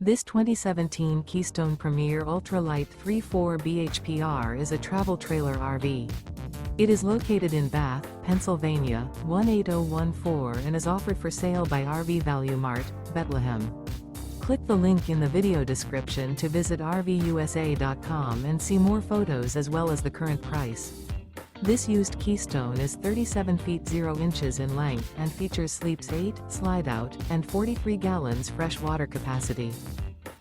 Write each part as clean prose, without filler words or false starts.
This 2017 Keystone Premier Ultra Lite 3.4 bhpr is a travel trailer RV. It is located in Bath, Pennsylvania, 18014 and is offered for sale by RV Value Mart, Behtlehem. Click the link in the video description to visit RVUSA.com and see more photos as well as the current price. This used Keystone is 37 feet 0 inches in length and features sleeps 8, slide-out, and 43 gallons fresh water capacity.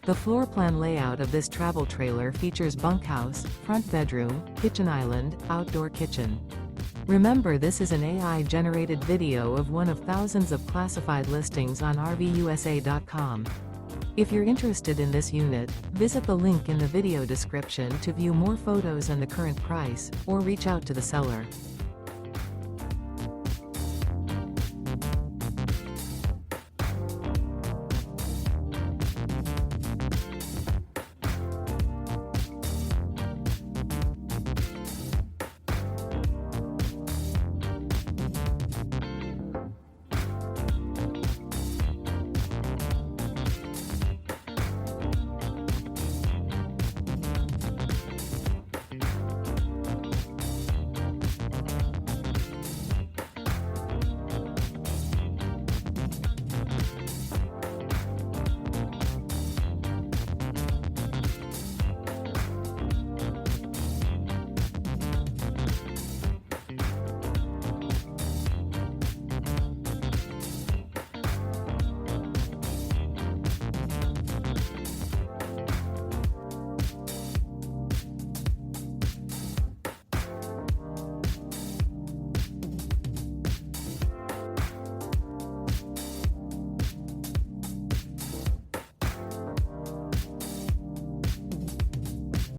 The floor plan layout of this travel trailer features bunkhouse, front bedroom, kitchen island, outdoor kitchen. Remember, this is an AI-generated video of one of thousands of classified listings on RVUSA.com. If you're interested in this unit, visit the link in the video description to view more photos and the current price, or reach out to the seller.